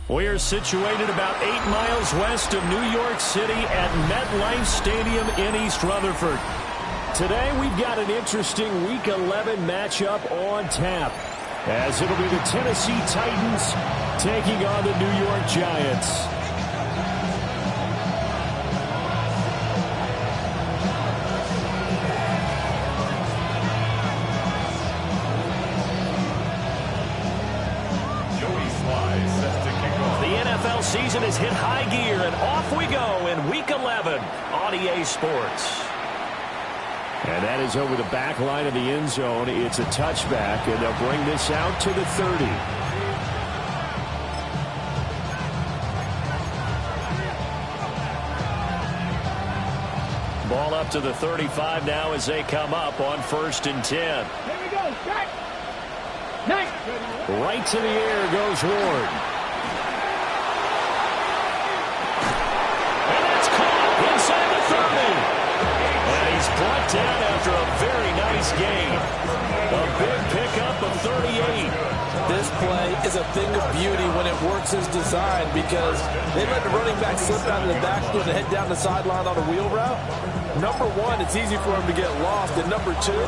We're situated about 8 miles west of New York City at MetLife Stadium in East Rutherford. Today we've got an interesting Week 11 matchup on tap, as it'll be the Tennessee Titans taking on the New York Giants. Season has hit high gear, and off we go in Week 11 on EA Sports. And that is over the back line of the end zone. It's a touchback, and they'll bring this out to the 30. Ball up to the 35 now as they come up on 1st and 10. Here we go. Strike. Nice. Right to the air goes Ward. Brought down after a very nice gain. A big pickup of 38. This play is a thing of beauty when it works as designed, because they let the running back slip out of the backfield and head down the sideline on a wheel route. Number one, it's easy for him to get lost. And number two,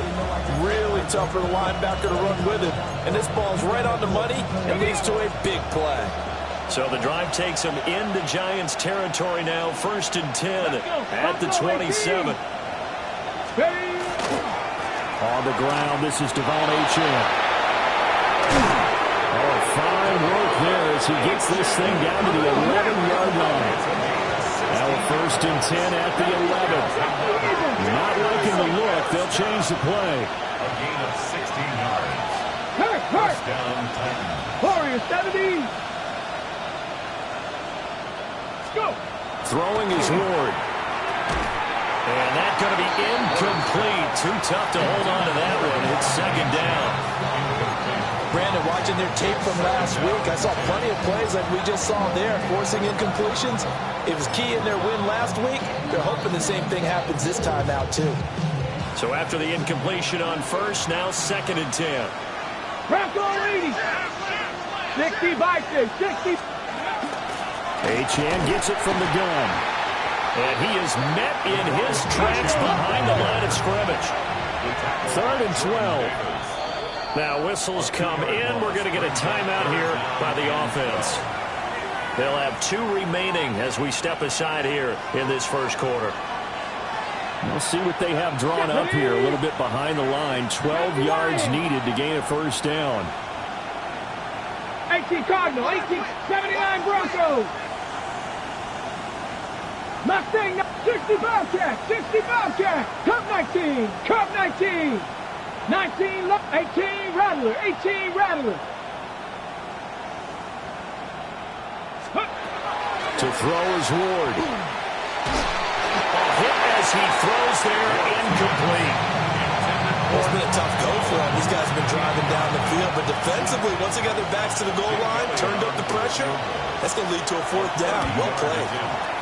really tough for the linebacker to run with him. And this ball's right on the money and leads to a big play. So the drive takes them into Giants territory now. 1st and 10 at the 27. On the ground, this is Devon Achane. Oh, fine work there as he gets this thing down to the 11-yard line. Now a 1st and 10 at the 11. Not liking the look. They'll change the play. A gain of 16 yards. First down, Titans. Warriors 70. Let's go. Throwing is Ward. And that's going to be incomplete. Too tough to hold on to that one. It's 2nd down. Brandon, watching their tape from last week, I saw plenty of plays like we just saw there, forcing incompletions. It was key in their win last week. They're hoping the same thing happens this time out, too. So after the incompletion on 1st, now 2nd and 10. Bronco 80. 60 by 60. Achane gets it from the gun. And he is met in his tracks behind the line of scrimmage. 3rd and 12. Now whistles come in. We're going to get a timeout here by the offense. They'll have 2 remaining as we step aside here in this first quarter. We'll see what they have drawn up here. A little bit behind the line. 12 yards needed to gain a 1st down. 18 Cardinal, 18, 79 Broncos. Mustang 60 Bobcat, 60 Bobcat, Cup 19, Cup 19, 19, 18 Rattler, 18 Rattler. To throw is Ward. A hit as he throws there, incomplete. Well, it's been a tough go for him. These guys have been driving down the field, but defensively, once they got their backs to the goal line, turned up the pressure, that's going to lead to a 4th down. Well played.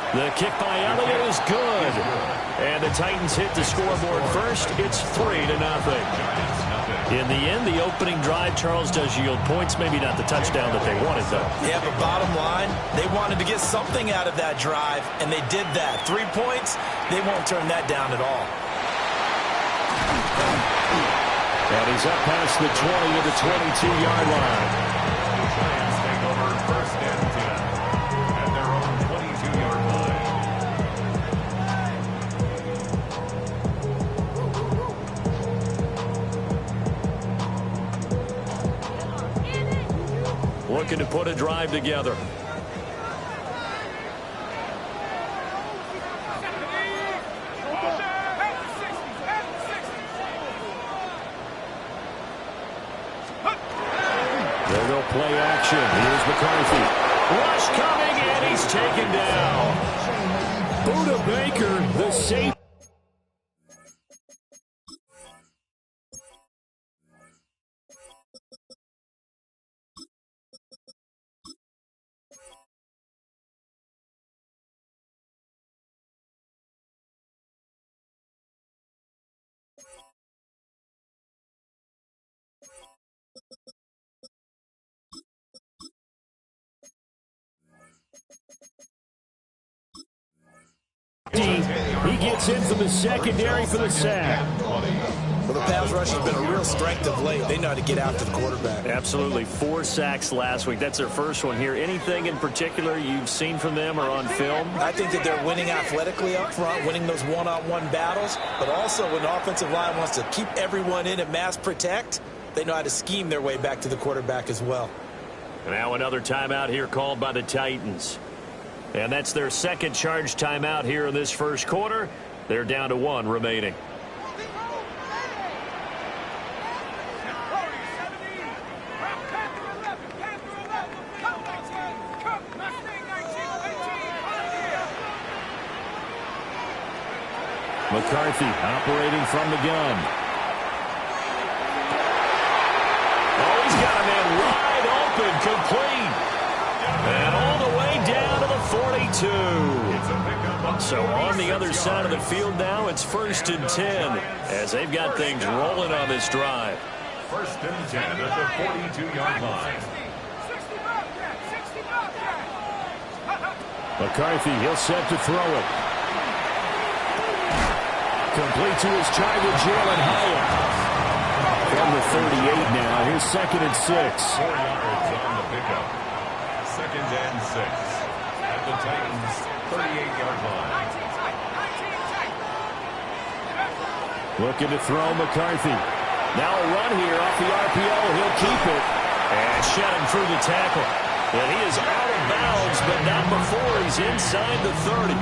The kick by Elliott is good. And the Titans hit the scoreboard first. It's 3-0. In the end, the opening drive, Charles, does yield points. Maybe not the touchdown that they wanted, though. Yeah, but bottom line, they wanted to get something out of that drive, and they did that. 3 points, they won't turn that down at all. And he's up past the 20 to the 22-yard line. Giants take over 1st and 10 at their own 22-yard line. Looking to put a drive together. There go play action. Here's McCarthy. Rush coming, and he's taken down. Budda Baker, the safety. gets in from the secondary for the sack. Well, the pass rush has been a real strength of late. They know how to get after the quarterback. Absolutely. 4 sacks last week. That's their first one here. Anything in particular you've seen from them or on film? I think that they're winning athletically up front, winning those one-on-one battles, but also when the offensive line wants to keep everyone in and mass protect, they know how to scheme their way back to the quarterback as well. Now another timeout here called by the Titans. And that's their second charge timeout here in this first quarter. They're down to 1 remaining. McCarthy operating from the gun. Oh, he's got a man wide open, complete. And all the way down to the 42. So on the other side of the field now, it's 1st and 10 as they've got things rolling on this drive. 1st and 10 at the 42-yard line. McCarthy, he'll set to throw it. Complete to his target, Jalen Hyatt. From the 38 now, here's 2nd and 6. 4 yards on the pickup. 2nd and 6 at the Titans' 38-yard line. Looking to throw McCarthy. Now a run here off the RPO. He'll keep it. And shut him through the tackle. And he is out of bounds, but not before he's inside the 30.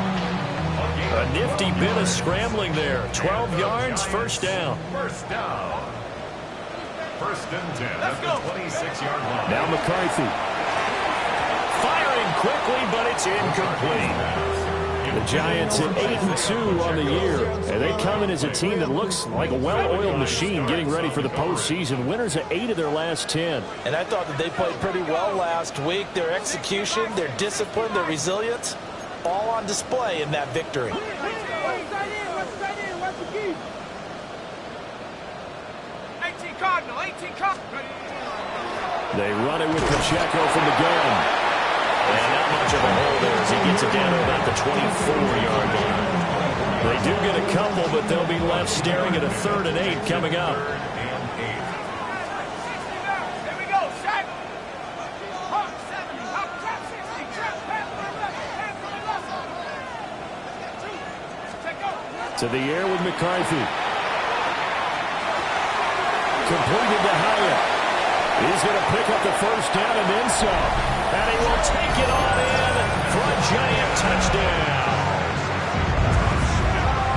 A nifty bit of scrambling there. 12 yards, 1st down. 1st down. 1st and 10 at the 26-yard line. Now McCarthy. Firing quickly, but it's incomplete. The Giants at 8-2 on the year. And they come in as a team that looks like a well-oiled machine getting ready for the postseason. Winners at 8 of their last 10. And I thought that they played pretty well last week. Their execution, their discipline, their resilience, all on display in that victory. They run it with Pacheco from the gun. And not much of a hole there as he gets it down to about the 24-yard line. They do get a couple, but they'll be left staring at a 3rd and 8 coming up. To the air with McCarthy. Completed to Hyatt. He's going to pick up the 1st down and then some. And he will take it on in for a Giant touchdown.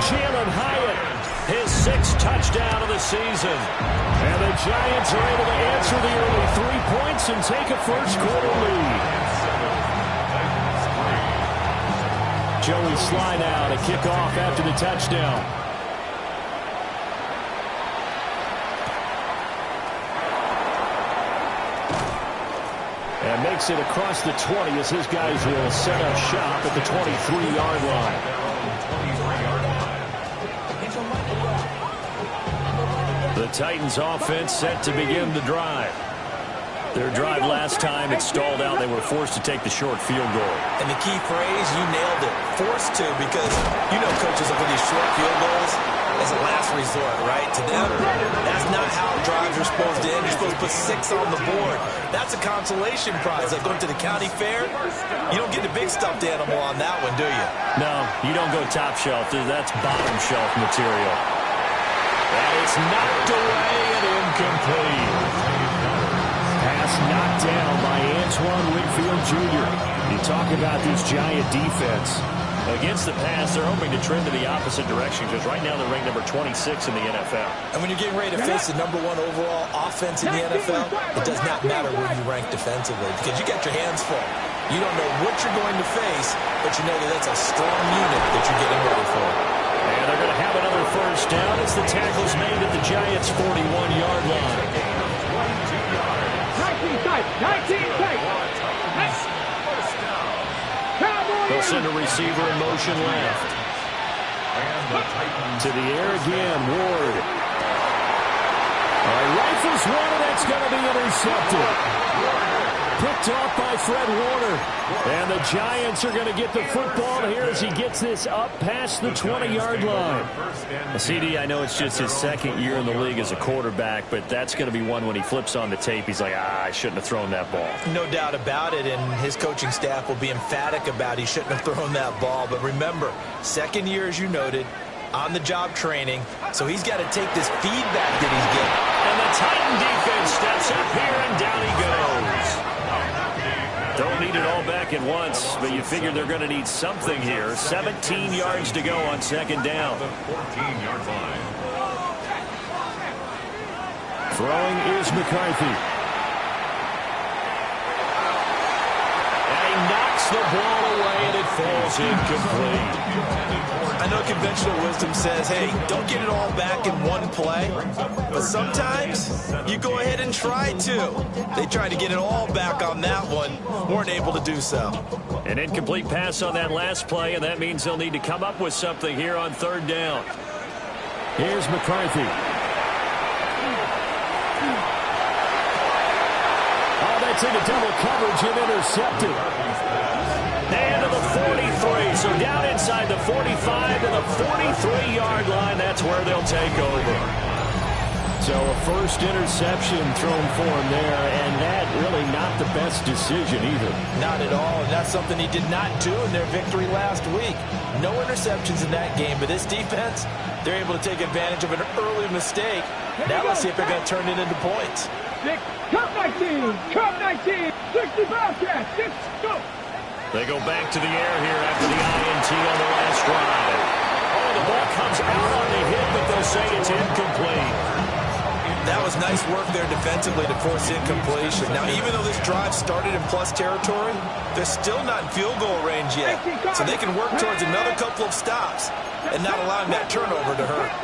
Jalen Hyatt, his 6th touchdown of the season. And the Giants are able to answer the early 3 points and take a first quarter lead. Joey Sly now to kick off after the touchdown. And makes it across the 20 as his guys will set up shop at the 23-yard line. The Titans offense set to begin the drive. Their drive last time, it stalled out. They were forced to take the short field goal. And the key phrase, you nailed it. Forced to, because you know coaches look at these short field goals as a last resort, right? To them, that's not how drives are supposed to end. You're supposed to put 6 on the board. That's a consolation prize. Like going to the county fair, you don't get the big stuffed animal on that one, do you? No, you don't go top shelf. That's bottom shelf material. And it's knocked away and incomplete. Pass knocked down by Antoine Winfield Jr. You talk about this Giant defense. Against the pass, they're hoping to trend to the opposite direction because right now they're ranked number 26 in the NFL. And when you're getting ready to face the #1 overall offense in the NFL, it does not matter where you rank defensively because you got your hands full. You don't know what you're going to face, but you know that that's a strong unit that you're getting ready for. And they're going to have another 1st down as the tackle's made at the Giants' 41-yard line. 19 tight. They'll send a receiver in motion left. To the air again, Ward. All right, rifles one, and that's going to be intercepted. Picked off by Fred Warner. And the Giants are going to get the football here as he gets this up past the 20-yard line. CD, I know it's just his second year in the league as a quarterback, but that's going to be one when he flips on the tape. He's like, I shouldn't have thrown that ball. No doubt about it, and his coaching staff will be emphatic about he shouldn't have thrown that ball. But remember, second year, as you noted, on-the-job training, so he's got to take this feedback that he's getting. And the Titan defense steps up here, and down he goes. Don't need it all back at once, but you figure they're going to need something here. 17 yards to go on second down. 14-yard line. Throwing is McCarthy. And he knocks the ball away, and it falls incomplete. I know conventional wisdom says, hey, don't get it all back in one play. But sometimes you go ahead and try to. They tried to get it all back on that one. Weren't able to do so. An incomplete pass on that last play, and that means they'll need to come up with something here on third down. Here's McCarthy. Oh, that's into double coverage and intercepted. And to the 43, so down inside the 45 to the 43-yard line. That's where they'll take over. So a first interception thrown for him there, and that really not the best decision either. Not at all, and that's something he did not do in their victory last week. No interceptions in that game, but this defense, they're able to take advantage of an early mistake. Now let's see if they're going to turn it into points. Cup 19, Cup 19, 65 catch, 6, go. They go back to the air here after the INT on the last drive. Oh, the ball comes out on the hit, but they'll say it's incomplete. That was nice work there defensively to force incompletion. Now, even though this drive started in plus territory, they're still not in field goal range yet. So they can work towards another couple of stops and not allowing that turnover to hurt.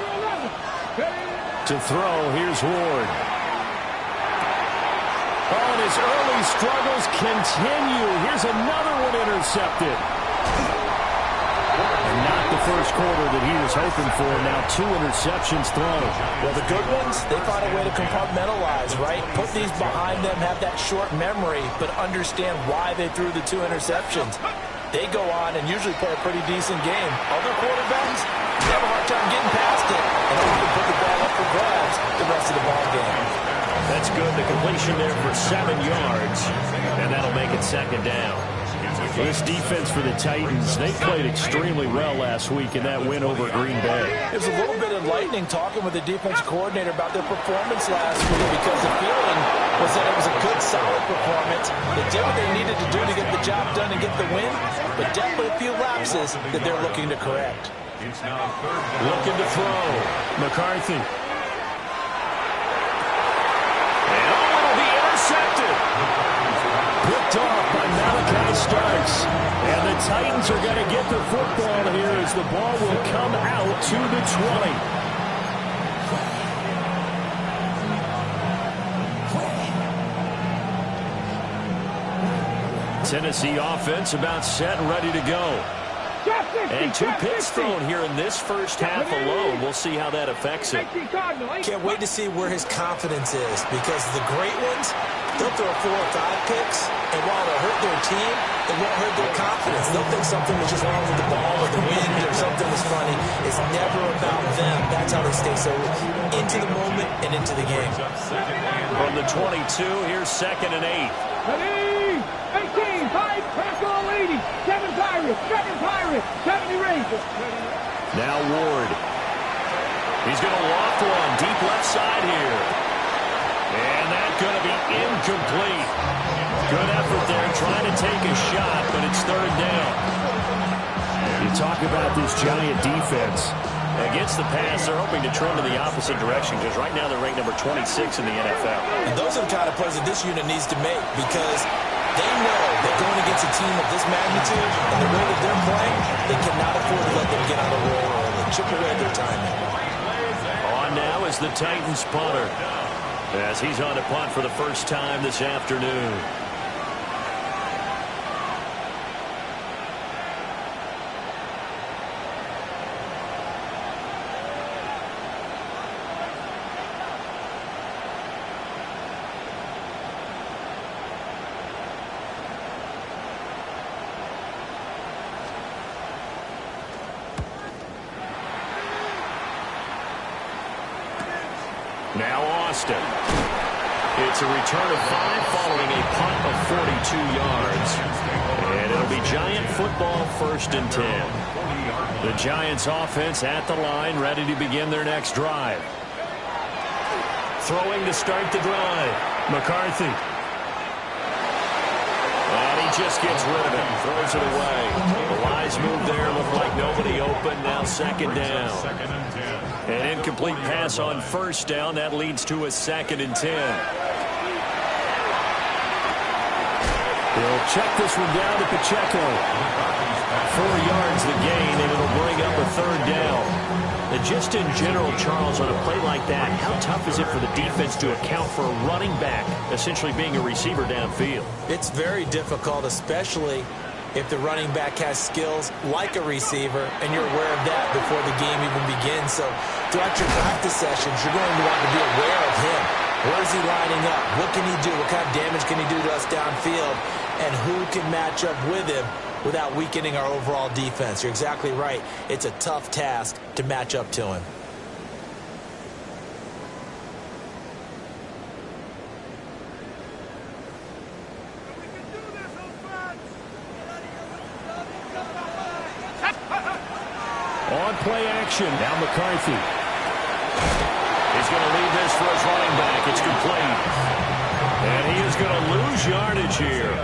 To throw, here's Ward. Oh, and his early struggles continue. Here's another one intercepted. And not the first quarter that he was hoping for. Now 2 interceptions thrown. Well, the good ones, they find a way to compartmentalize, right? Put these behind them, have that short memory, but understand why they threw the 2 interceptions. They go on and usually play a pretty decent game. Other quarterbacks, they have a hard time getting past it and often put the ball up for grabs the rest of the ball game. That's good. The completion there for 7 yards, and that'll make it second down. This defense for the Titans, they played extremely well last week in that win over Green Bay. It was a little bit enlightening talking with the defense coordinator about their performance last week because the feeling was that it was a good, solid performance. They did what they needed to do to get the job done and get the win, but definitely a few lapses that they're looking to correct. It's now third down. Looking to throw. McCarthy. Picked off by Malachi Starks. And the Titans are going to get the football here as the ball will come out to the 20. Tennessee offense about set and ready to go. And 2 picks thrown here in this first half alone. We'll see how that affects it. Can't wait to see where his confidence is because the great ones, they'll throw 4 or 5 picks, and while they'll hurt their team, it won't hurt their confidence. They'll think something was just wrong with the ball or the wind or something was funny. It's never about them. That's how they stay so into the moment and into the game. From the 22, here's 2nd and 8. 18, 5, tackle 80, 7 Pirates, 7 Pirates, 70 Rangers. Now Ward. He's going to loft one deep left side here. And that's going to be incomplete. Good effort there trying to take a shot, but it's third down. You talk about this Giant defense. Against the pass, they're hoping to trend in the opposite direction because right now they're ranked number 26 in the NFL. And those are the kind of plays that this unit needs to make because they know that going against a team of this magnitude and the way that they're playing, they cannot afford to let them get on a roll early. Chip away their timing. On now is the Titans punter as he's on to punt for the first time this afternoon. Now Austin. It's a return of 5 following a punt of 42 yards. And it'll be Giant football, 1st and 10. The Giants offense at the line, ready to begin their next drive. Throwing to start the drive. McCarthy. And he just gets rid of it. Throws it away. The wise move there. Looked like nobody open. Now 2nd down. An incomplete pass on 1st down. That leads to a 2nd and 10. He'll check this one down to Pacheco. 4 yards the gain, and it'll bring up a 3rd down. And just in general, Charles, on a play like that, how tough is it for the defense to account for a running back essentially being a receiver downfield? It's very difficult, especially if the running back has skills like a receiver, and you're aware of that before the game even begins. So throughout your practice sessions, you're going to want to be aware of him. Where is he lining up? What can he do? What kind of damage can he do to us downfield? And who can match up with him without weakening our overall defense? You're exactly right. It's a tough task to match up to him. On play action. Now McCarthy. He's going to leave this for his running back. It's complete. And he is going to lose yardage here.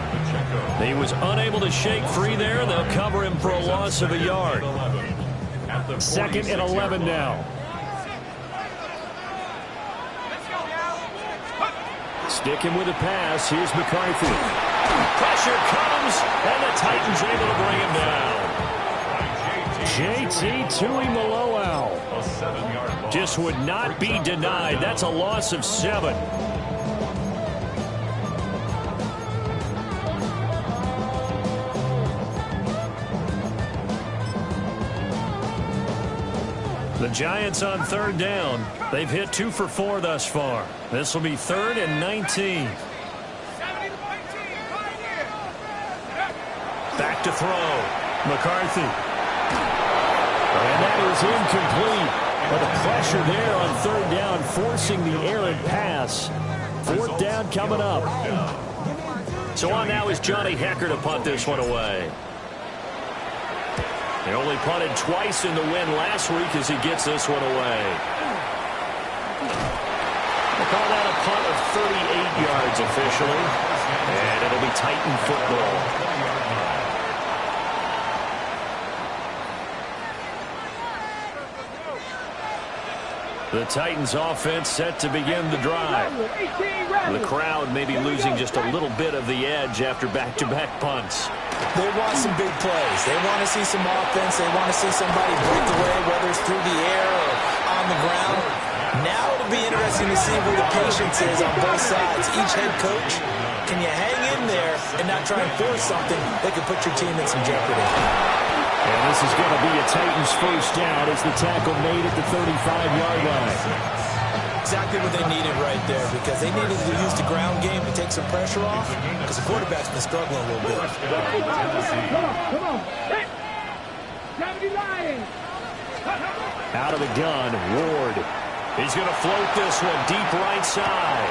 He was unable to shake free there. They'll cover him for a loss of a yard. 2nd and 11 now. Sticking with the pass. Here's McCarthy. Pressure comes, and the Titans able to bring him down. JT Tuimoloau just would not be denied. That's a loss of 7. The Giants on 3rd down. They've hit 2 for 4 thus far. This will be 3rd and 19. Back to throw. McCarthy. And that is incomplete. But the pressure there on 3rd down, forcing the errant pass. 4th down coming up. So on now is Johnny Hekker to punt this one away. He only punted twice in the win last week as he gets this one away. We'll call that a punt of 38 yards officially. And it'll be Titan football. The Titans offense set to begin the drive. The crowd may be losing just a little bit of the edge after back-to-back punts. They want some big plays. They want to see some offense. They want to see somebody break away, whether it's through the air or on the ground. Now it'll be interesting to see where the patience is on both sides. Each head coach, can you hang in there and not try and force something that could put your team in some jeopardy? And this is going to be a Titans 1st down as the tackle made at the 35-yard line. Exactly what they needed right there, because they needed to use the ground game to take some pressure off, because the quarterback's been struggling a little bit. Come on. Hit. 70 Lions. Out of the gun, Ward. He's going to float this one deep right side.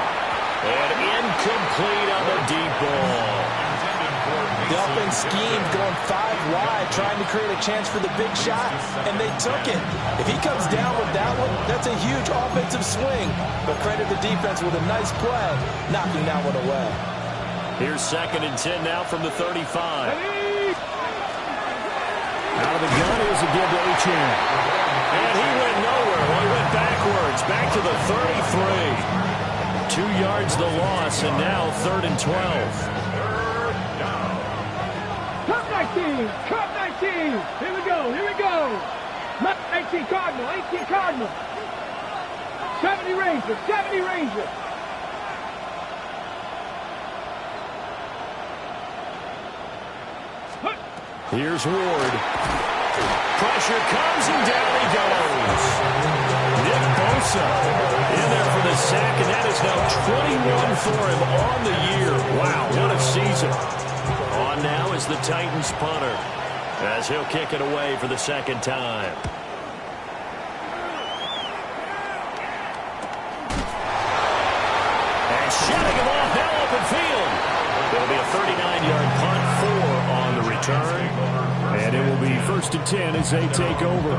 And incomplete on the deep ball. The offense schemed going 5 wide, trying to create a chance for the big shot, and they took it. If he comes down with that one, that's a huge offensive swing. But credit the defense with a nice play, knocking that one away. Here's 2nd and 10 now from the 35. Out of the gun, here's a give to Achane. And he went nowhere. Well, he went backwards, back to the 33. 2 yards the loss, and now 3rd and 12. Cup 19. Cup 19. Here we go. Here we go. 18 Cardinal. 18 Cardinal. 70 Rangers. 70 Rangers. Here's Ward. Pressure comes, and down he goes. Nick Bosa in there for the sack, and that is now 21 for him on the year. Wow, what a season. On now is the Titans punter, as he'll kick it away for the 2nd time. 39-yard punt, 4 on the return. And it will be 1st and 10 as they take over.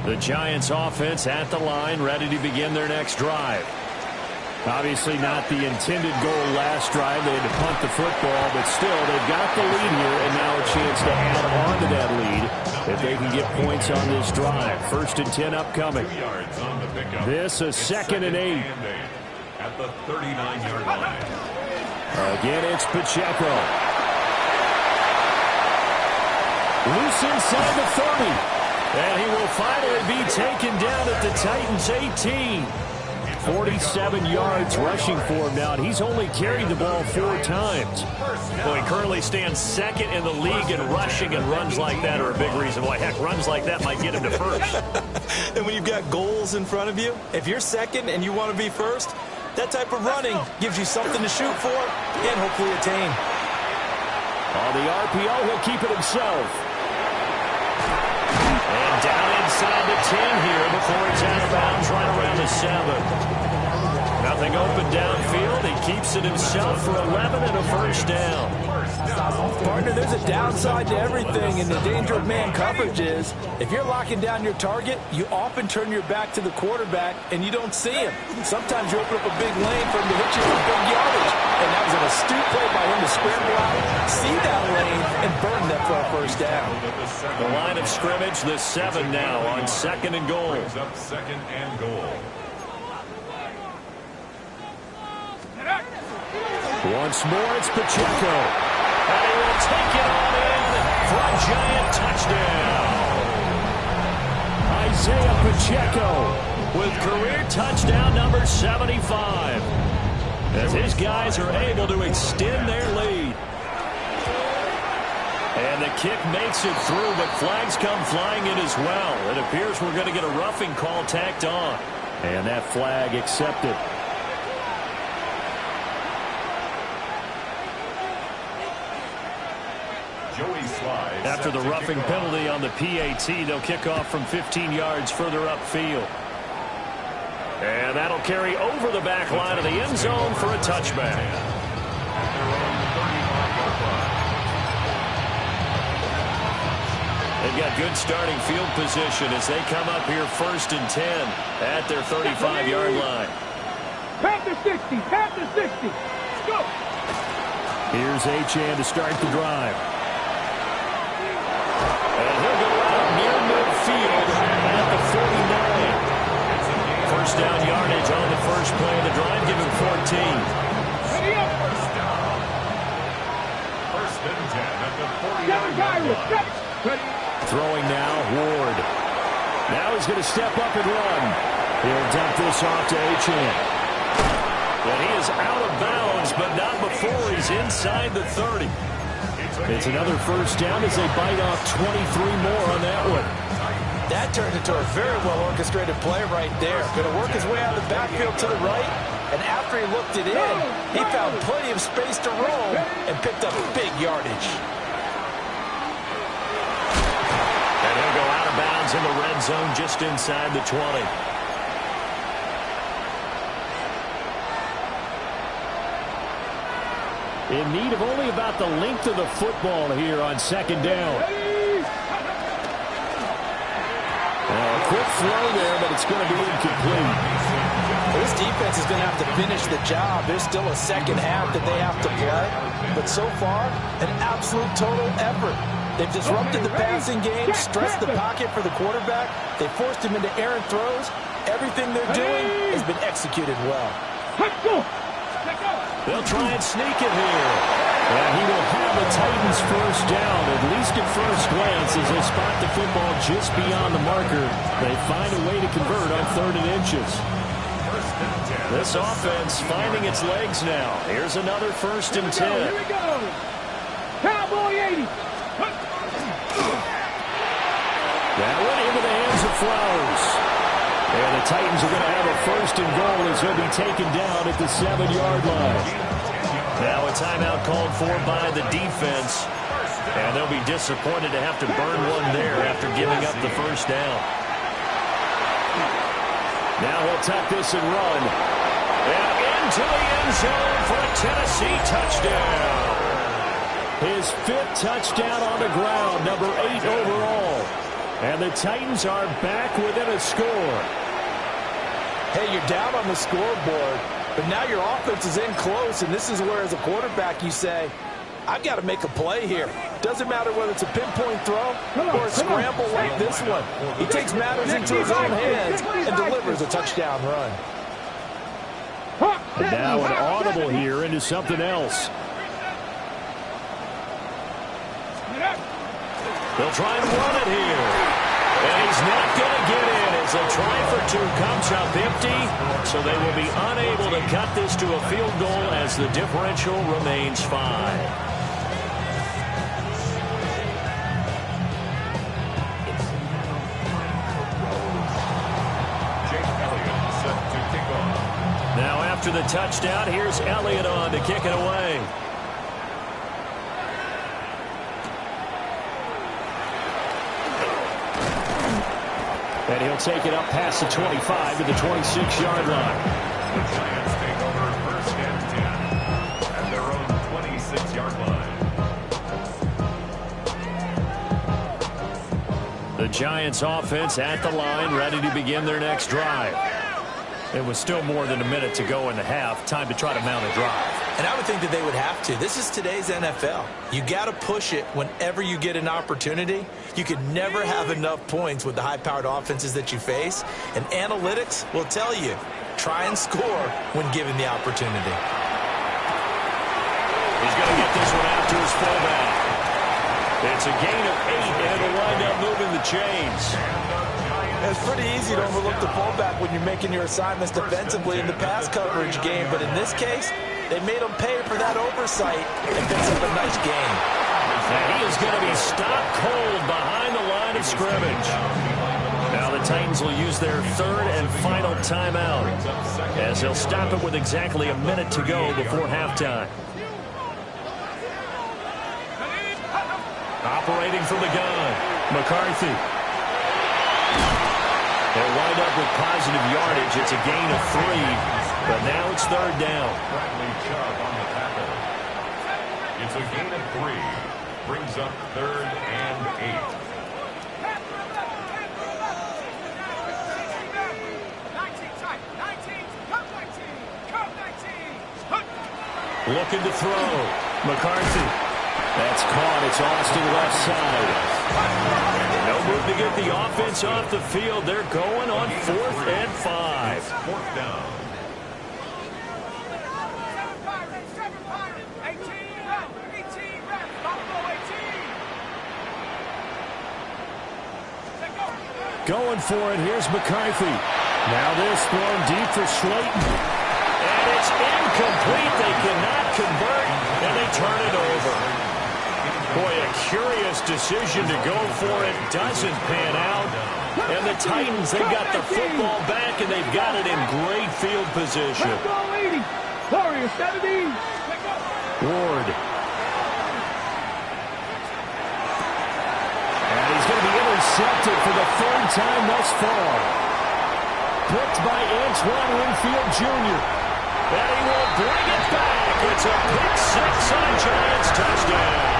The Giants offense at the line, ready to begin their next drive. Obviously not the intended goal last drive. They had to punt the football, but still, they've got the lead here, and now a chance to add on to that lead if they can get points on this drive. 1st and 10 upcoming. This is 2nd and 8. At the 39-yard line. Again, it's Pacheco. Loose inside the 30. And he will finally be taken down at the Titans' 18. 47 yards rushing for him now, and he's only carried the ball 4 times. Well, he currently stands 2nd in the league in rushing, and runs like that are a big reason why. Heck, runs like that might get him to 1st. And when you've got goals in front of you, if you're 2nd and you want to be 1st, that type of running gives you something to shoot for and hopefully attain. On the RPO, he'll keep it himself. And down inside the 10 here before he's out of bounds right around the 7. Nothing open downfield. He keeps it himself for 11 and a 1st down. Partner, there's a downside to everything, and the danger of man coverage is if you're locking down your target, you often turn your back to the quarterback and you don't see him. Sometimes you open up a big lane for him to hit you for big yardage, and that was an astute play by him to scramble out, see that lane, and burn that for a 1st down. The line of scrimmage, the 7 now on 2nd and goal. Brings up 2nd and goal. Once more, it's Pacheco. And he will take it on in for a Giant touchdown. Isaiah Pacheco With career touchdown number 75. As his guys are able to extend their lead. And the kick makes it through, but flags come flying in as well. It appears we're going to get a roughing call tacked on. And that flag accepted. After the roughing penalty on the PAT, they'll kick off from 15 yards further upfield. And that'll carry over the back line of the end zone for a touchback. They've got good starting field position as they come up here 1st and 10 at their 35-yard line. Panther 60, Panther 60. Go. Here's Achane to start the drive. And he'll go out near midfield at the 49. 1st down yardage on the first play of the drive, give him 14. Ready up. 1st and 10 at the 49-yard line. Throwing now, Ward. Now he's going to step up and run. He'll dump this off to Achane. And he is out of bounds, but not before he's inside the 30. It's another 1st down as they bite off 23 more on that one. That turned into a very well-orchestrated play right there. Going to work his way out of the backfield to the right, and after he looked it in, he found plenty of space to roam and picked up big yardage. And he'll go out of bounds in the red zone just inside the 20. In need of only about the length of the football here on 2nd down. Now a quick throw there, but it's going to be incomplete. This defense is going to have to finish the job. There's still a 2nd half that they have to play. But so far, an absolute total effort. They've disrupted the passing game, stressed the pocket for the quarterback. They forced him into errant throws. Everything they're doing has been executed well. Let's go. They'll try and sneak it here. And he will have the Titans 1st down, at least at first glance, as they spot the football just beyond the marker. They find a way to convert on 3rd and inches. This offense finding its legs now. Here's another 1st and 10. Here we go. Cowboy 80. That went into the hands of Flowers. And the Titans are going to have a 1st and goal as he'll be taken down at the 7-yard line. Now a timeout called for by the defense. And they'll be disappointed to have to burn one there after giving up the 1st down. Now he'll tuck this and run. And into the end zone for a Tennessee touchdown. His 5th touchdown on the ground, number 8 overall. And the Titans are back within a score. Hey, you're down on the scoreboard, but now your offense is in close, and this is where, as a quarterback, you say, I've got to make a play here. Doesn't matter whether it's a pinpoint throw or a scramble like this one. He takes matters into his own hands and delivers a touchdown run. And now an audible here into something else. They'll try and run it here. And he's not going to get in as a try for 2 comes up empty. So they will be unable to cut this to a field goal as the differential remains 5. Now after the touchdown, here's Elliott on to kick it away. And he'll take it up past the 25 to the 26-yard line. The Giants take over 1st and 10 at their own 26-yard line. The Giants offense at the line, ready to begin their next drive. It was still more than a minute to go in the half. Time to try to mount a drive. And I would think that they would have to. This is today's NFL. You got to push it whenever you get an opportunity. You could never have enough points with the high-powered offenses that you face. And analytics will tell you, try and score when given the opportunity. He's going to get this one out to his fullback. It's a gain of 8, and it'll wind up moving the chains. It's pretty easy to overlook the fullback when you're making your assignments defensively in the pass coverage game. But in this case, they made him pay for that oversight and picks up a nice gain. And he is going to be stopped cold behind the line of scrimmage. Now the Titans will use their 3rd and final timeout as they'll stop it with exactly a minute to go before halftime. Operating from the gun, McCarthy. They'll wind up with positive yardage. It's a gain of 3, but now it's 3rd down. Bradley Chubb on the tackle. It's a gain of 3. Brings up 3rd and 8. Looking to throw. McCarthy. That's caught. It's Austin left side. No move to get the offense off the field. They're going on 4th and 5. 4th down. Going for it. Here's McCarthy. Now this thrown deep for Slayton. And it's incomplete. They cannot convert, and they turn it over. Boy, a curious decision to go for it. Doesn't pan out. And the Titans, they've got the football back, and they've got it in great field position. Warriors 70. Ward. And he's going to be intercepted for the 3rd time thus far. Picked by Antoine Winfield Jr. And he will bring it back. It's a pick 6 on Giants touchdown.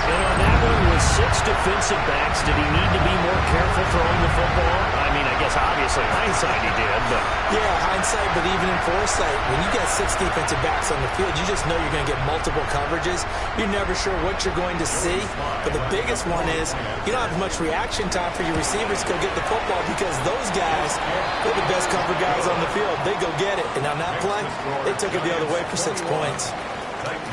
And on that one, with 6 defensive backs, did he need to be more careful throwing the football? I mean, I guess obviously hindsight he did, but... Yeah, hindsight, but even in foresight, when you get 6 defensive backs on the field, you just know you're going to get multiple coverages. You're never sure what you're going to see. But the biggest one is you don't have much reaction time for your receivers to go get the football because those guys, they're the best cover guys on the field. They go get it. And on that play, they took it the other way for 6 points.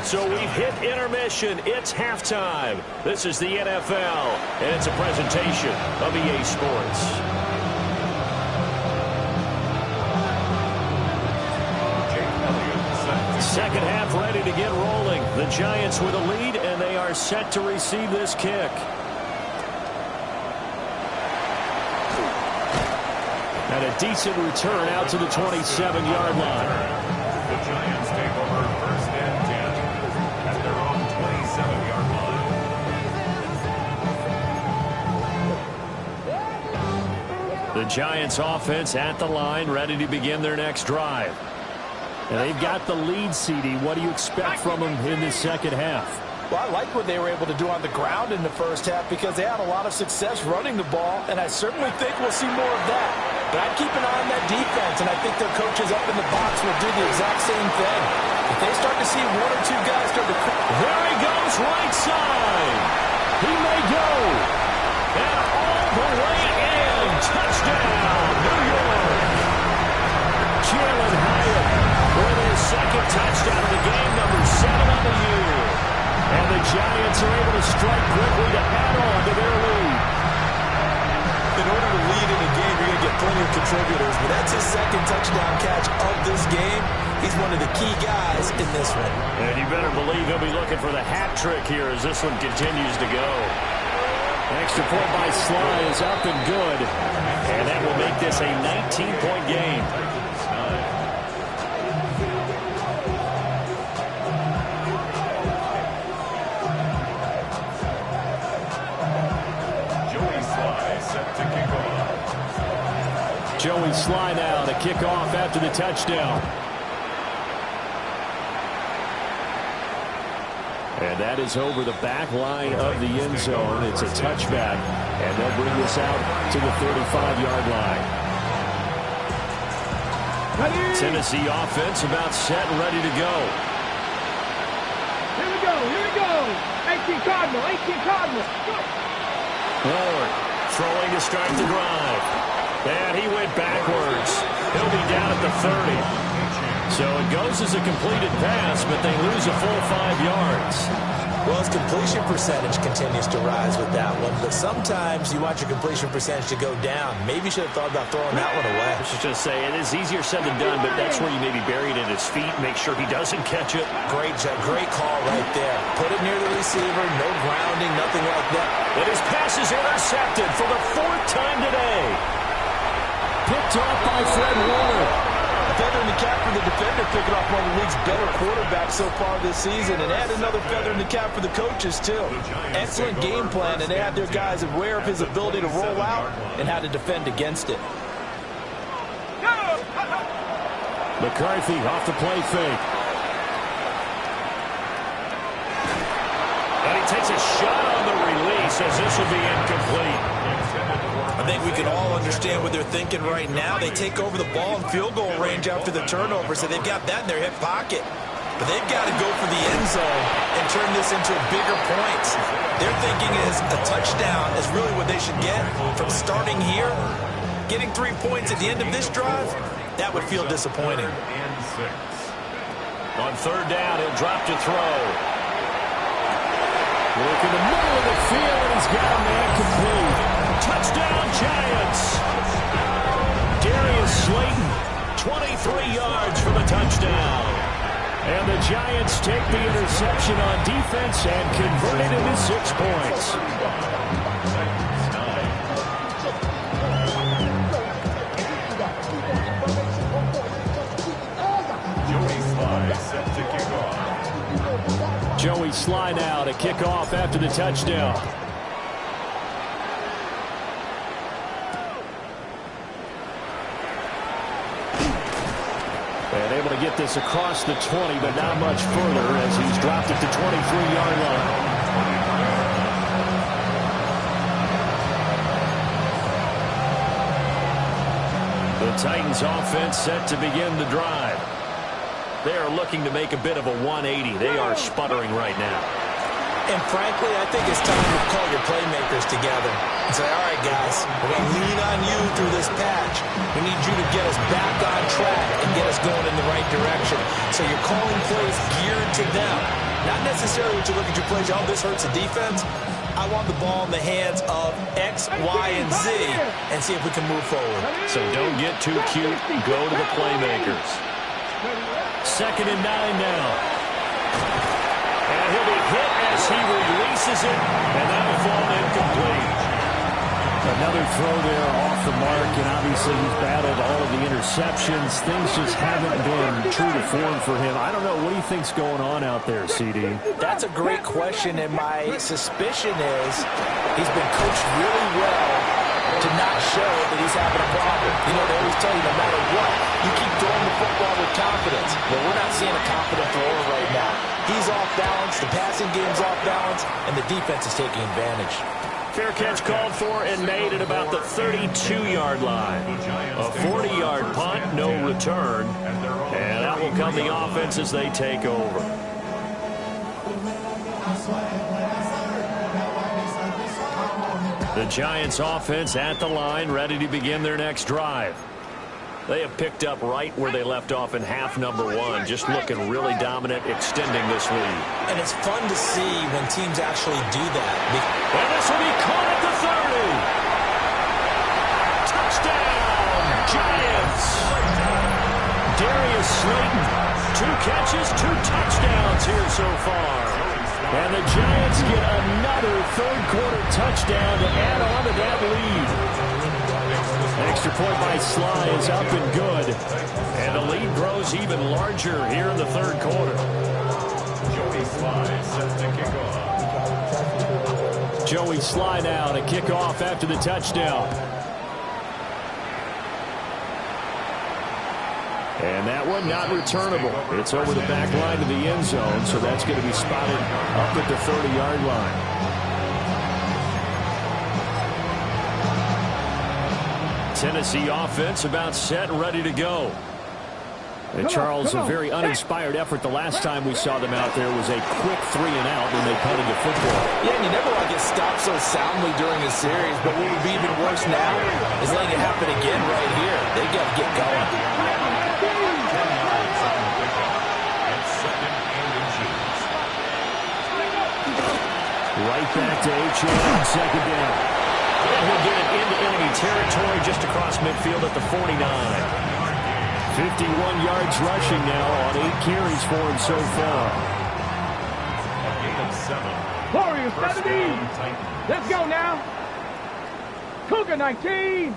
So we've hit intermission. It's halftime. This is the NFL, and it's a presentation of EA Sports. Second half ready to get rolling. The Giants with a lead, and they are set to receive this kick. And a decent return out to the 27-yard line. The Giants take over 1st and 10 at their own 27-yard line. The The Giants offense at the line, ready to begin their next drive. And they've got the lead, CD. What do you expect from them in this second half? Well, I like what they were able to do on the ground in the first half because they had a lot of success running the ball, and I certainly think we'll see more of that. But I'd keep an eye on that defense, and I think their coaches up in the box will do the exact same thing. If they start to see one or two guys start to... There he goes, right side. He may go. And all the way in. Touchdown, New York. Jalen Hyatt with his second touchdown of the game, number 7 on the year. And the Giants are able to strike quickly to add on to their lead. In order to lead in a game, you're going to get plenty of contributors, but that's his second touchdown catch of this game. He's one of the key guys in this one. And you better believe he'll be looking for the hat trick here as this one continues to go. Extra point by Sly is up and good. And that will make this a 19-point game. Joey Sly now to kick off after the touchdown. And that is over the back line of the end zone. It's a touchback, and they'll bring this out to the 35-yard line. Tennessee offense about set and ready to go. Here we go, here we go. 18 Cardinal, 18 Cardinal. Go. Ward throwing to start the drive. And he went backwards. He'll be down at the 30. So it goes as a completed pass, but they lose a full 5 yards. Well, his completion percentage continues to rise with that one, but sometimes you want your completion percentage to go down. Maybe you should have thought about throwing that one away. I should just say, it is easier said than done, but that's where you maybe bury it at his feet, make sure he doesn't catch it. Great call right there. Put it near the receiver, no grounding, nothing like that. But his pass is intercepted for the 4th time today. Picked off by Fred Warner. Feather in the cap for the defender, picking off one of the league's better quarterbacks so far this season, and add another feather in the cap for the coaches, too. Excellent game plan, and they have their guys aware of his ability to roll out and how to defend against it. McCarthy off the play fake. And he takes a shot on the release as this will be incomplete. I think we can all understand what they're thinking right now. They take over the ball in field goal range after the turnover, so they've got that in their hip pocket. But they've got to go for the end zone and turn this into bigger points. Their thinking is a touchdown is really what they should get from starting here. Getting 3 points at the end of this drive, that would feel disappointing. On 3rd down, he'll drop to throw. Look in the middle of the field, and he's got a man complete. Touchdown, Giants. Darius Slayton, 23 yards for the touchdown. And the Giants take the interception on defense and convert it into 6 points. Joey Sly now to kick off after the touchdown. And able to get this across the 20, but not much further as he's dropped it to 23-yard line. The Titans offense set to begin the drive. They are looking to make a bit of a 180. They are sputtering right now. And frankly, I think it's time to call your playmakers together and say, all right, guys, we're going to lean on you through this patch. We need you to get us back on track and get us going in the right direction. So you're calling plays geared to them. Not necessarily what you look at your plays, oh, this hurts the defense. I want the ball in the hands of X, Y, and Z and see if we can move forward. So don't get too cute. Go to the playmakers. 2nd and 9 now. And he'll be hit as he releases it, and that will fall incomplete. Another throw there off the mark, and obviously he's battled all of the interceptions. Things just haven't been true to form for him. I don't know. What do you think's going on out there, CD? That's a great question, and my suspicion is he's been coached really well to not show that he's having a problem. You know, they always tell you no matter what, you keep throwing the football with confidence. But we're not seeing a confident thrower right now. He's off balance, the passing game's off balance, and the defense is taking advantage. Fair catch called for and made at about the 32-yard line. A 40-yard punt, no return. And out will come the offense as they take over. The Giants offense at the line, ready to begin their next drive. They have picked up right where they left off in half number one, just looking really dominant, extending this lead. And it's fun to see when teams actually do that. And this will be caught at the 30. Touchdown, Giants. Darius Slayton, 2 catches, 2 touchdowns here so far. And the Giants get another third-quarter touchdown to add on to that lead. Extra point by Sly is up and good. And the lead grows even larger here in the third quarter. Joey Sly set to kick off. Joey Sly now to kick off after the touchdown. And that one not returnable. It's over the back line of the end zone, so that's going to be spotted up at the 30-yard line. Tennessee offense about set and ready to go. And Charles, a very uninspired effort the last time we saw them out there was a quick 3 and out when they punted the football. Yeah, and you never want to get stopped so soundly during a series, but what would be even worse now is letting it happen again right here. They got to get going. Right back to H.A. second down. And he'll get it into enemy territory just across midfield at the 49. 51 yards rushing now on 8 carries for him so far. A gain of 7. Warriors 70. Let's go now. Cougar 19.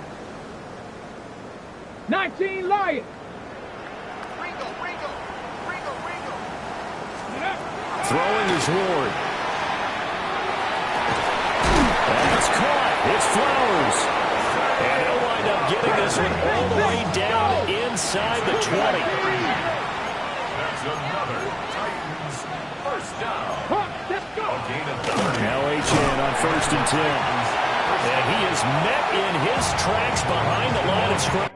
19 Lions. Throwing is Ward. That's caught. It's Flowers. And he'll wind up getting this one all the way down inside the 20. That's another Titans first down. Let's go. A gain of 30. Now H.N. on 1st and 10. And he is met in his tracks behind the line of scrimmage.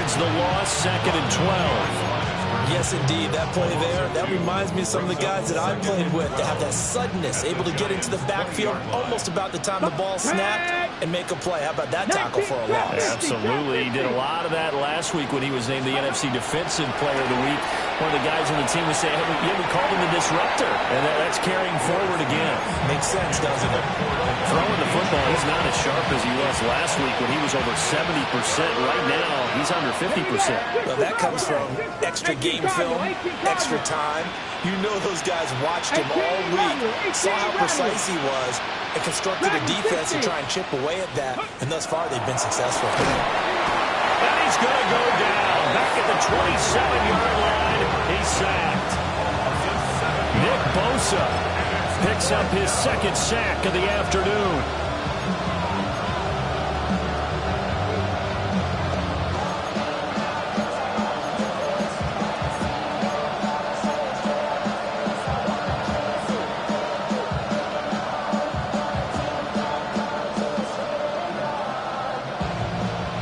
The loss, 2nd and 12. Yes, indeed. That play there, that reminds me of some of the guys that I played with that have that suddenness, able to get into the backfield almost about the time the ball snapped and make a play. How about that tackle for a loss? Absolutely. He did a lot of that last week when he was named the NFC Defensive Player of the Week. One of the guys on the team was saying, hey, we called him the disruptor. And that's carrying forward again. Makes sense, doesn't it? Throwing the football, he's not as sharp as he was last week when he was over 70%. Right now, he's under 50%. Well, that comes from extra game film, extra time. You know those guys watched him all week, saw how precise he was, and constructed a defense to try and chip away at that. And thus far, they've been successful. And he's going to go down. Back at the 27-yard line, he's sacked. Nick Bosa picks up his 2nd sack of the afternoon.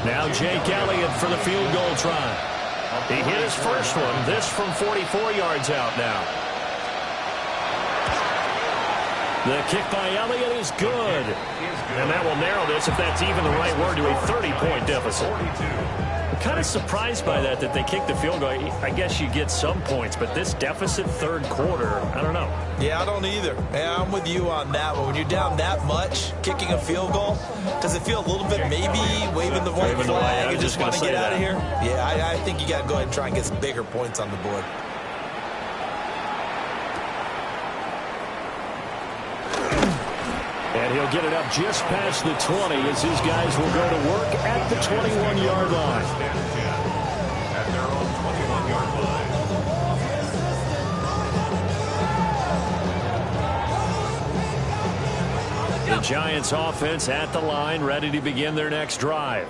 Now Jake Elliott for the field goal try. He hit his first one. This from 44 yards out now. The kick by Elliott is good. And that will narrow this, if that's even the right word, to a 30-point deficit. I'm kind of surprised by that they kicked the field goal. I guess you get some points, but this deficit third quarter, I don't know. Yeah, I don't either. Yeah, I'm with you on that one. When you're down that much, kicking a field goal, does it feel a little bit maybe waving the white flag and just want to get out of here? Yeah, I think you got to go ahead and try and get some bigger points on the board. And he'll get it up just past the 20 as his guys will go to work at the 21-yard line. The Giants offense at the line, ready to begin their next drive.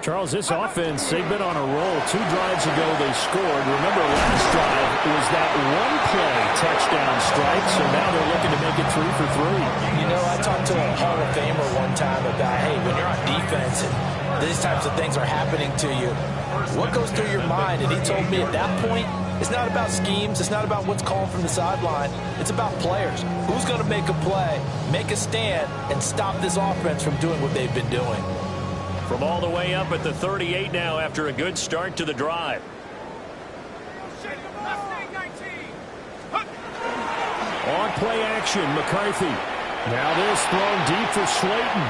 Charles, this offense, they've been on a roll. 2 drives ago they scored. Remember, last drive was that one-play touchdown strike, so now they're looking to make it 3 for 3. You know, I talked to a Hall of Famer one time about, hey, when you're on defense and these types of things are happening to you, what goes through your mind? And he told me at that point, it's not about schemes. It's not about what's called from the sideline. It's about players. Who's going to make a play, make a stand, and stop this offense from doing what they've been doing? From all the way up at the 38 now after a good start to the drive. On play action, McCarthy. Now this thrown deep for Slayton.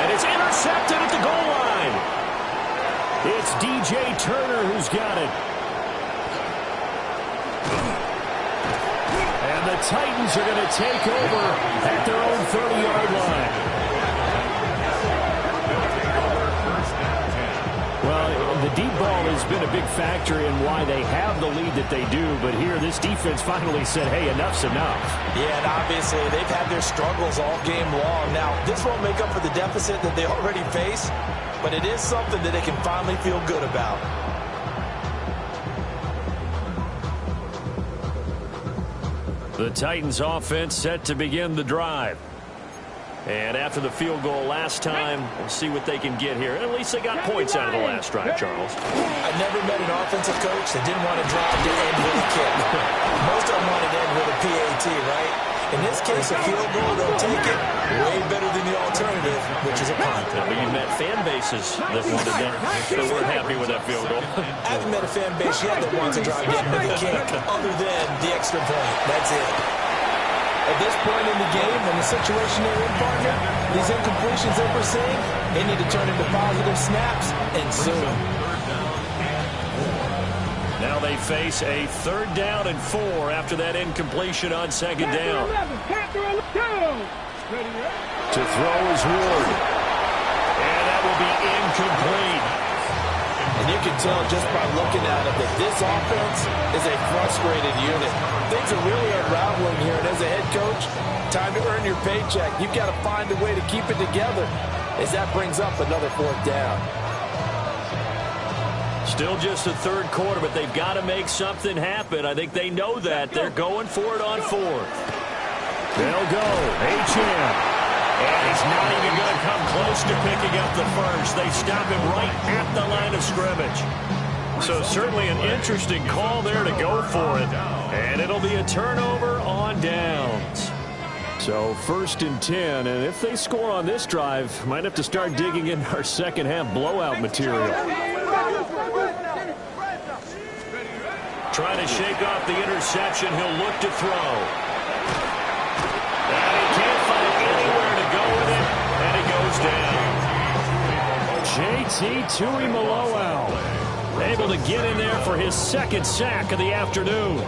And it's intercepted at the goal line. It's DJ Turner who's got it. And the Titans are going to take over at their own 30-yard line. Well, the deep ball has been a big factor in why they have the lead that they do, but here this defense finally said, hey, enough's enough. Yeah, and obviously they've had their struggles all game long. Now, this won't make up for the deficit that they already face, but it is something that they can finally feel good about. The Titans offense set to begin the drive. And after the field goal last time, we'll see what they can get here. At least they got points out of the last drive, Charles. I never met an offensive coach that didn't want to drive to end with a kick. Most of them want to end with a PAT, right? In this case, a field goal, they'll take it way better than the alternative, which is a punt. But you met fan bases that wanted that, that weren't happy with that field goal. I haven't met a fan base yet that wants to drive to end with a kick, other than the extra point. That's it. At this point in the game, and the situation they're in, partner, these incompletions that we're seeing, they need to turn into positive snaps, and soon. Now they face a 3rd down and 4 after that incompletion on 2nd down. To throw is Ward. And that will be incomplete. And you can tell just by looking at it that this offense is a frustrated unit. Things are really unraveling here, and as a head coach, time to earn your paycheck. You've got to find a way to keep it together as that brings up another 4th down. Still just the 3rd quarter, but they've got to make something happen. I think they know that. They're going for it on 4th. They'll go. Achane. And he's not even going to come close to picking up the first. They stop him right at the line of scrimmage. So certainly an interesting call there to go for it. And it'll be a turnover on downs. So 1st and 10, and if they score on this drive, might have to start digging in our second half blowout material. Trying to shake off the interception. He'll look to throw. And he can't find anywhere to go with it, and he goes down. JT Tuimoloau able to get in there for his 2nd sack of the afternoon.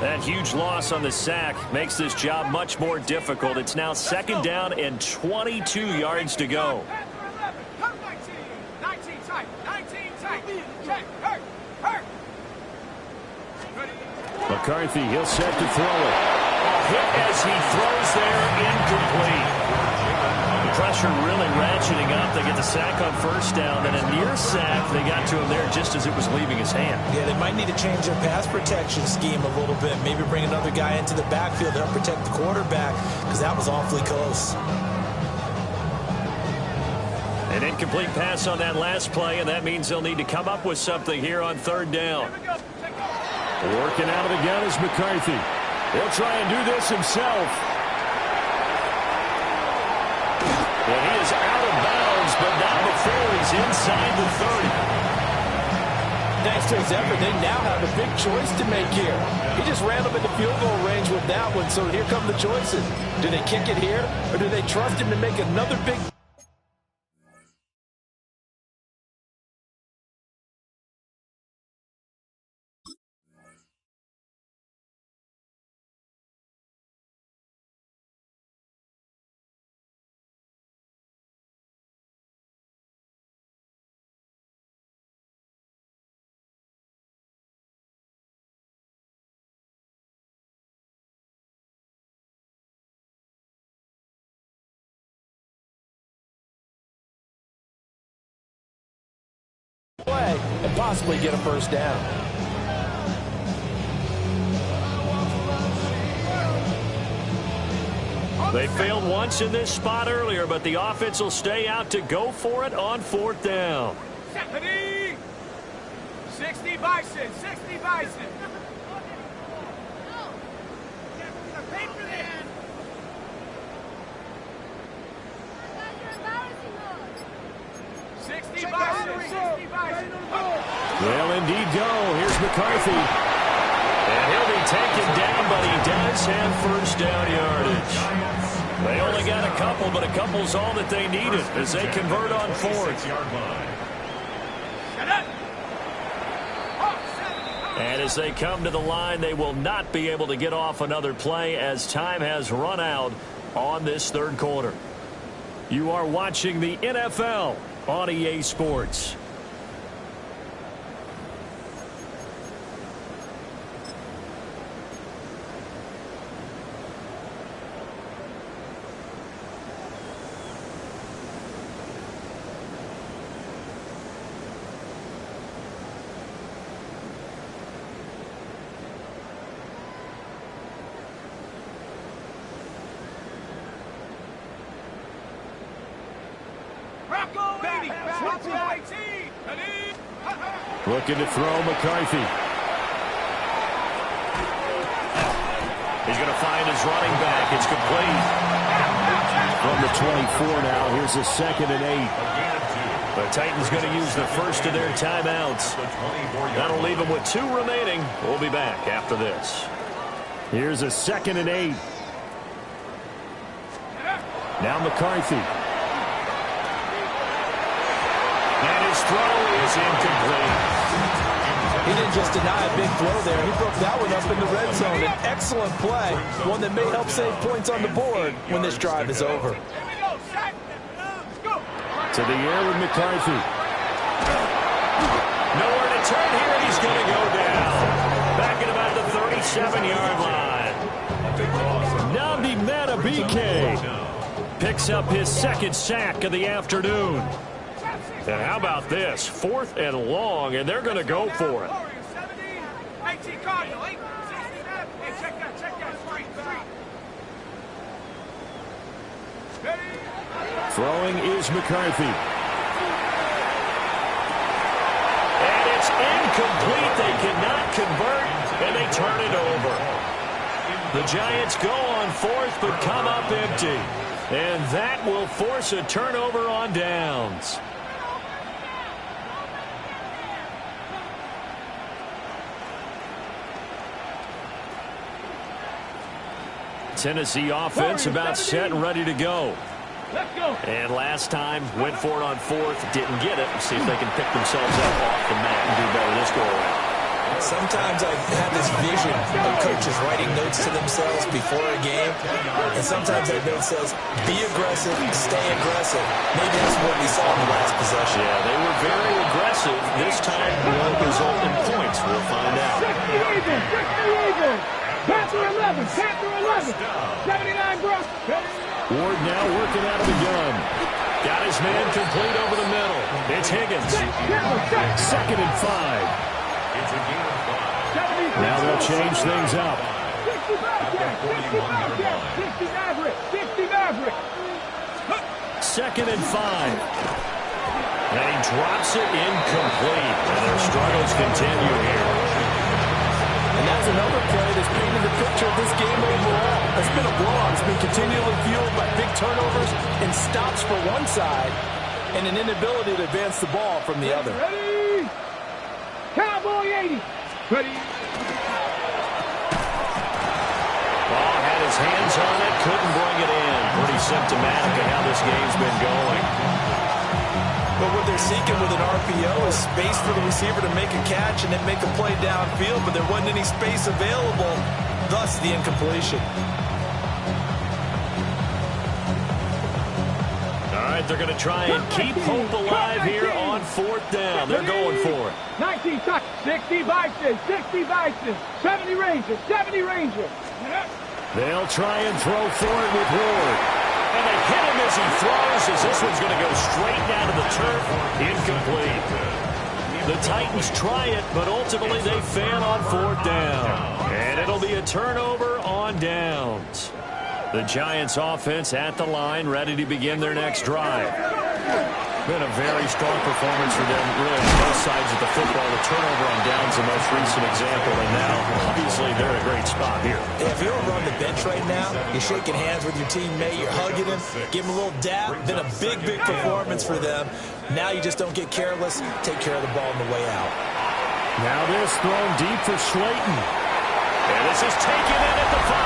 That huge loss on the sack makes this job much more difficult. It's now 2nd down and 22 yards to go. McCarthy, he'll set to throw it. Hit as he throws there, incomplete. Pressure really ratcheting up. They get the sack on 1st down, and a near sack. They got to him there just as it was leaving his hand. Yeah, they might need to change their pass protection scheme a little bit. Maybe bring another guy into the backfield to help protect the quarterback, because that was awfully close. An incomplete pass on that last play, and that means they'll need to come up with something here on 3rd down. Working out of the gun is McCarthy. He'll try and do this himself. Well, he is out of bounds, but not before he's inside the 30. Thanks to his effort, they now have a big choice to make here. He just ran up into field goal range with that one, so here come the choices. Do they kick it here, or do they trust him to make another big and possibly get a first down. They failed once in this spot earlier, but the offense will stay out to go for it on 4th down. 60 Bison, 60 Bison. 60 Bison, 60 Bison. They'll indeed go. Here's McCarthy. And he'll be taken down, but he does have first down yardage. They only got a couple, but a couple's all that they needed as they convert on 4th. And as they come to the line, they will not be able to get off another play as time has run out on this 3rd quarter. You are watching the NFL on EA Sports. Looking to throw McCarthy. He's going to find his running back. It's complete. From the 24 now, here's a 2nd and 8. The Titans going to use the first of their timeouts. That'll leave them with 2 remaining. We'll be back after this. Here's a 2nd and 8. Now McCarthy. And his throw is incomplete. He didn't just deny a big throw there. He broke that one up in the red zone. An excellent play, one that may help save points on the board when this drive is over. To the air with McCarthy. Nowhere to turn here, and he's going to go down. Back at about the 37-yard line. Nnamdi Madubuike picks up his 2nd sack of the afternoon. And how about this? 4th and long, and they're going to go for it. Throwing is McCarthy. And it's incomplete. They cannot convert, and they turn it over. The Giants go on 4th, but come up empty. And that will force a turnover on downs. Tennessee offense about set and ready to go. Let's go. And last time went for it on 4th, didn't get it. See if they can pick themselves up off the mat and do better this go around. Sometimes I have this vision of coaches writing notes to themselves before a game, and sometimes that note says, be aggressive, stay aggressive. Maybe that's what we saw in the last possession. Yeah, they were very aggressive. This time won't result in points. We'll find out. 60 Eagles, 60 Eagles. Panther 11, Panther 11. 79 Brock. Ward now working out of the gun. Got his man complete over the middle. It's Higgins. 2nd and 5. Now they'll change things up. 60 Bobcat, 60 Bobcat, 60 Maverick, 60 Maverick. 2nd and 5. And he drops it incomplete. And their struggles continue here. And that's another play that's painted the picture of this game overall. It's been a blowout. It's been continually fueled by big turnovers and stops for one side and an inability to advance the ball from the other. Ready? Cowboy 80. Ready? Ball had his hands on it, couldn't bring it in. Pretty symptomatic of how this game's been going. But what they're seeking with an RPO is space for the receiver to make a catch and then make a play downfield, but there wasn't any space available, thus the incompletion. All right, they're going to try and keep hope alive here on 4th down. They're going for it. 19 touch, 60 Bison, 60 Bison, 70 Rangers, 70 Rangers. They'll try and throw for it with Ward. And they hit him as he throws, as this one's going to go straight down to the turf. Incomplete. The Titans try it, but ultimately they fail on 4th down. And it'll be a turnover on downs. The Giants offense at the line, ready to begin their next drive. Been a very strong performance for them, really, on both sides of the football. The turnover on downs, the most recent example, and now, obviously, they're in a great spot here. If you're on the bench right now, you're shaking hands with your teammate, you're hugging him, give him a little dap. Been a big, big performance for them. Now you just don't get careless. Take care of the ball on the way out. Now this thrown deep for Slayton. And this is taken in at the 5.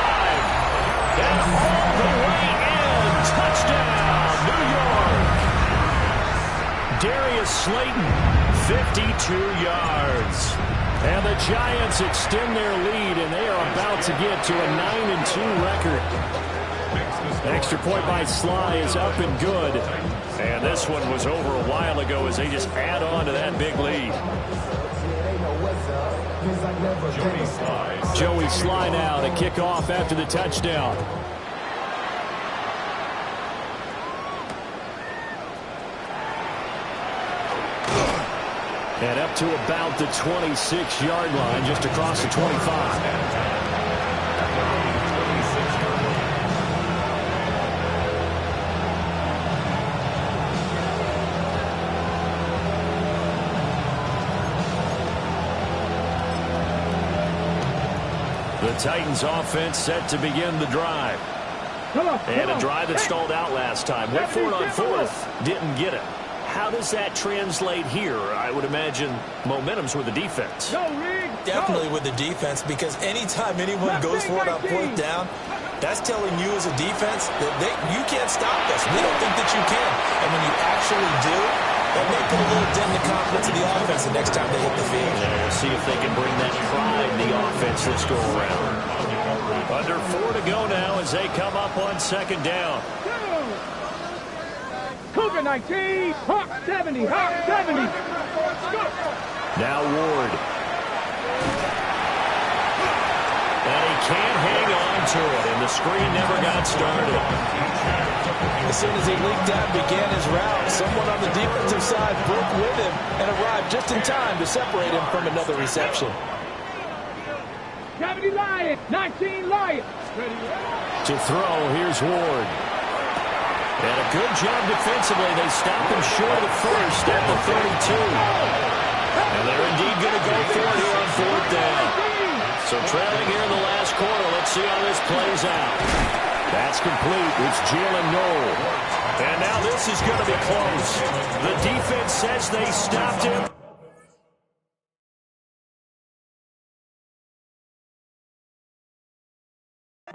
And all the way in. Touchdown, New York. Darius Slayton, 52 yards. And the Giants extend their lead, and they are about to get to a 9-2 record. Extra point by Sly is up and good. And this one was over a while ago as they just add on to that big lead. Joey Sly now to kick off after the touchdown. And up to about the 26-yard line, just across the 25. The Titans offense set to begin the drive. And a drive that stalled out last time. Went for it on 4th. Didn't get it. How does that translate here? I would imagine momentum's with the defense. Definitely with the defense, because anytime anyone goes for it on 4th down, that's telling you as a defense that you can't stop us. We don't think that you can. And when you actually do, that may put a little dent in the confidence of the offense the next time they hit the field. Yeah, we'll see if they can bring that pride in the offense this go around. Under 4 to go now as they come up on 2nd down. Cougar 19, Hawk 70, Hawk 70. Now Ward. And he can't hang on to it, and the screen never got started. As soon as he leaked out and began his route, someone on the defensive side broke with him and arrived just in time to separate him from another reception. 70 Lions, 19 Lions. To throw, here's Ward. And a good job defensively. They stop him short of the first at the 32. And they're indeed going to go for it here on 4th down. So trailing here in the last quarter. Let's see how this plays out. That's complete. It's Jalen Noel. And now this is going to be close. The defense says they stopped him.